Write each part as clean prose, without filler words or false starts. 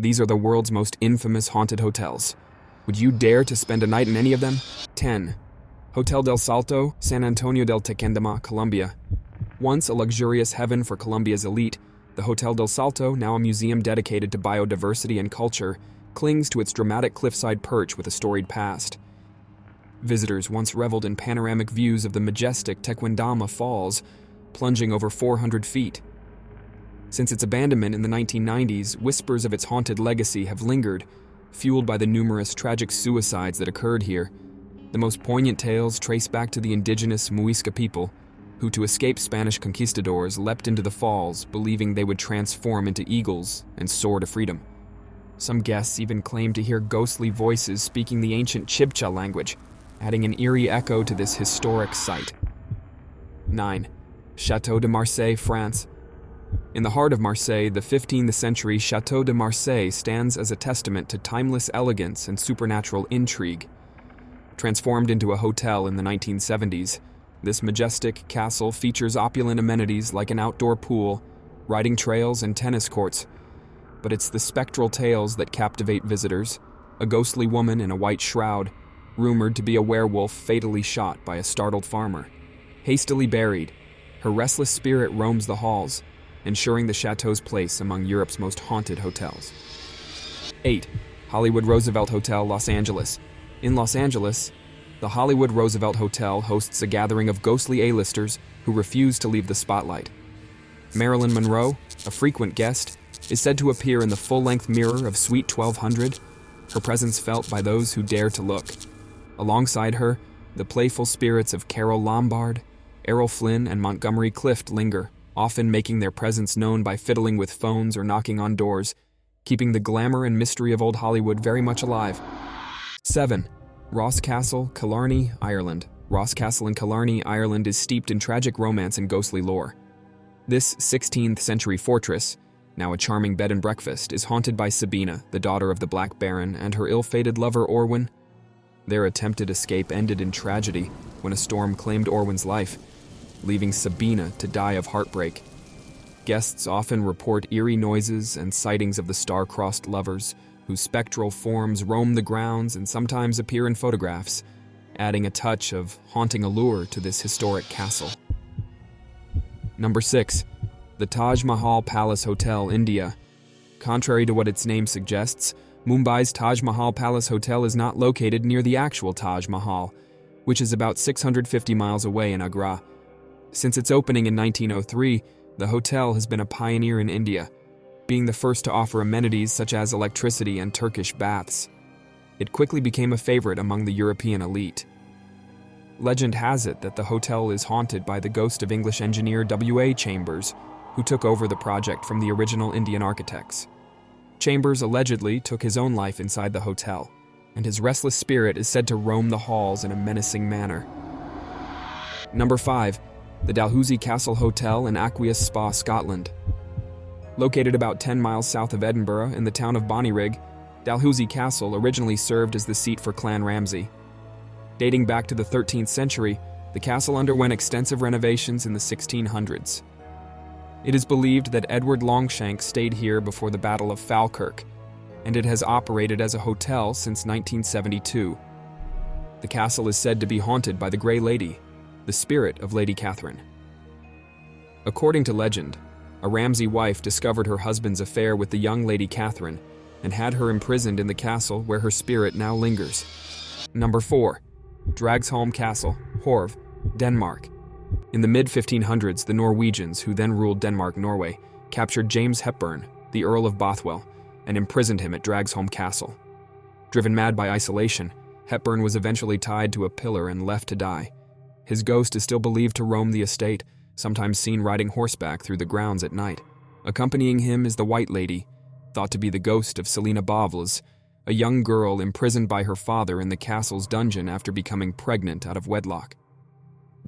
These are the world's most infamous haunted hotels. Would you dare to spend a night in any of them? 10. Hotel del Salto, San Antonio del Tequendama, Colombia. Once a luxurious heaven for Colombia's elite, the Hotel del Salto, now a museum dedicated to biodiversity and culture, clings to its dramatic cliffside perch with a storied past. Visitors once reveled in panoramic views of the majestic Tequendama Falls, plunging over 400 feet. Since its abandonment in the 1990s, whispers of its haunted legacy have lingered, fueled by the numerous tragic suicides that occurred here. The most poignant tales trace back to the indigenous Muisca people, who to escape Spanish conquistadors leapt into the falls, believing they would transform into eagles and soar to freedom. Some guests even claim to hear ghostly voices speaking the ancient Chibcha language, adding an eerie echo to this historic site. 9. Chateau de Marseilles, France. In the heart of Marseille, the 15th century Chateau de Marseilles stands as a testament to timeless elegance and supernatural intrigue. Transformed into a hotel in the 1970s, this majestic castle features opulent amenities like an outdoor pool, riding trails, and tennis courts. But it's the spectral tales that captivate visitors. A ghostly woman in a white shroud, rumored to be a werewolf fatally shot by a startled farmer. Hastily buried, her restless spirit roams the halls, ensuring the chateau's place among Europe's most haunted hotels. 8. Hollywood Roosevelt Hotel, Los Angeles. In Los Angeles, the Hollywood Roosevelt Hotel hosts a gathering of ghostly A-listers who refuse to leave the spotlight. Marilyn Monroe, a frequent guest, is said to appear in the full-length mirror of Suite 1200, her presence felt by those who dare to look. Alongside her, the playful spirits of Carole Lombard, Errol Flynn, and Montgomery Clift linger, often making their presence known by fiddling with phones or knocking on doors, keeping the glamour and mystery of old Hollywood very much alive. 7. Ross Castle, Killarney, Ireland. Ross Castle in Killarney, Ireland is steeped in tragic romance and ghostly lore. This 16th century fortress, now a charming bed and breakfast, is haunted by Sabina, the daughter of the Black Baron, and her ill-fated lover Orwin. Their attempted escape ended in tragedy when a storm claimed Orwin's life, leaving Sabina to die of heartbreak. Guests often report eerie noises and sightings of the star-crossed lovers, whose spectral forms roam the grounds and sometimes appear in photographs, adding a touch of haunting allure to this historic castle. Number 6. The Taj Mahal Palace Hotel, India. Contrary to what its name suggests, Mumbai's Taj Mahal Palace Hotel is not located near the actual Taj Mahal, which is about 650 miles away in Agra. Since its opening in 1903, the hotel has been a pioneer in India, being the first to offer amenities such as electricity and Turkish baths. It quickly became a favorite among the European elite. Legend has it that the hotel is haunted by the ghost of English engineer W.A. Chambers, who took over the project from the original Indian architects. Chambers allegedly took his own life inside the hotel, and his restless spirit is said to roam the halls in a menacing manner. Number 5. The Dalhousie Castle Hotel in Aqueous Spa, Scotland. Located about 10 miles south of Edinburgh in the town of Bonnyrigg, Dalhousie Castle originally served as the seat for Clan Ramsay. Dating back to the 13th century, the castle underwent extensive renovations in the 1600s. It is believed that Edward Longshanks stayed here before the Battle of Falkirk, and it has operated as a hotel since 1972. The castle is said to be haunted by the Grey Lady, the spirit of Lady Catherine. According to legend, a Ramsay wife discovered her husband's affair with the young Lady Catherine and had her imprisoned in the castle where her spirit now lingers. Number 4. Dragsholm Castle, Horv, Denmark. In the mid-1500s, the Norwegians, who then ruled Denmark-Norway, captured James Hepburn, the Earl of Bothwell, and imprisoned him at Dragsholm Castle. Driven mad by isolation, Hepburn was eventually tied to a pillar and left to die. His ghost is still believed to roam the estate, sometimes seen riding horseback through the grounds at night. Accompanying him is the White Lady, thought to be the ghost of Selina Bavles, a young girl imprisoned by her father in the castle's dungeon after becoming pregnant out of wedlock.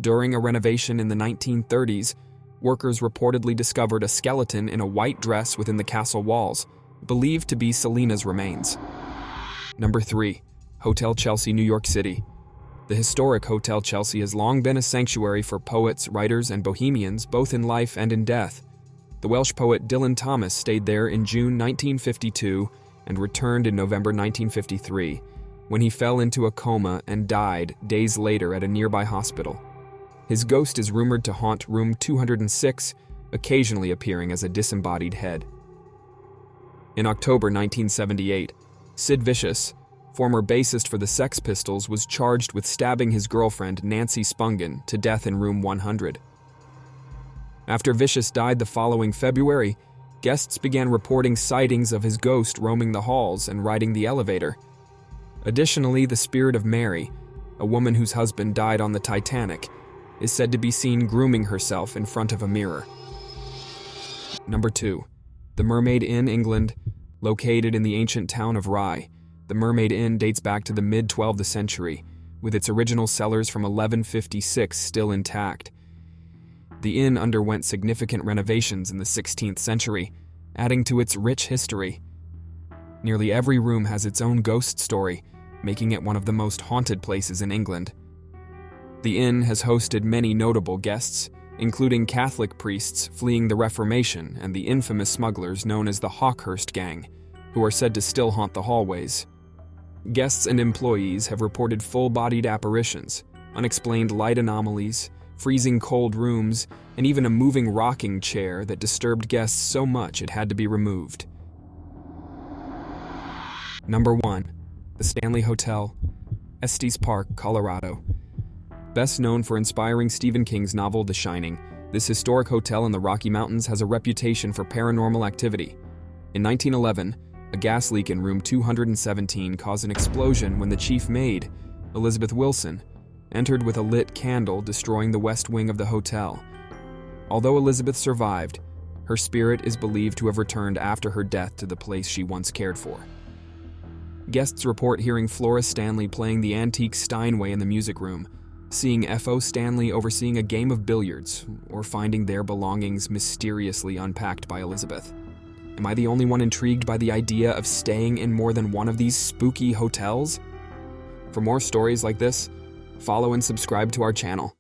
During a renovation in the 1930s, workers reportedly discovered a skeleton in a white dress within the castle walls, believed to be Selina's remains. Number 3. Hotel Chelsea, New York City. The historic Hotel Chelsea has long been a sanctuary for poets, writers, and bohemians, both in life and in death. The Welsh poet Dylan Thomas stayed there in June 1952 and returned in November 1953, when he fell into a coma and died days later at a nearby hospital. His ghost is rumored to haunt room 206, occasionally appearing as a disembodied head. In October 1978, Sid Vicious, former bassist for the Sex Pistols, was charged with stabbing his girlfriend Nancy Spungen to death in room 100. After Vicious died the following February, guests began reporting sightings of his ghost roaming the halls and riding the elevator. Additionally, the spirit of Mary, a woman whose husband died on the Titanic, is said to be seen grooming herself in front of a mirror. Number 2. The Mermaid Inn, England. Located in the ancient town of Rye, the Mermaid Inn dates back to the mid-12th century, with its original cellars from 1156 still intact. The inn underwent significant renovations in the 16th century, adding to its rich history. Nearly every room has its own ghost story, making it one of the most haunted places in England. The inn has hosted many notable guests, including Catholic priests fleeing the Reformation and the infamous smugglers known as the Hawkhurst Gang, who are said to still haunt the hallways. Guests and employees have reported full-bodied apparitions, unexplained light anomalies, freezing cold rooms, and even a moving rocking chair that disturbed guests so much it had to be removed. Number 1. The Stanley Hotel, Estes Park, Colorado. Best known for inspiring Stephen King's novel The Shining, this historic hotel in the Rocky Mountains has a reputation for paranormal activity. In 1911, a gas leak in room 217 caused an explosion when the chief maid, Elizabeth Wilson, entered with a lit candle, destroying the west wing of the hotel. Although Elizabeth survived, her spirit is believed to have returned after her death to the place she once cared for. Guests report hearing Flora Stanley playing the antique Steinway in the music room, seeing F.O. Stanley overseeing a game of billiards, or finding their belongings mysteriously unpacked by Elizabeth. Am I the only one intrigued by the idea of staying in more than one of these spooky hotels? For more stories like this, follow and subscribe to our channel.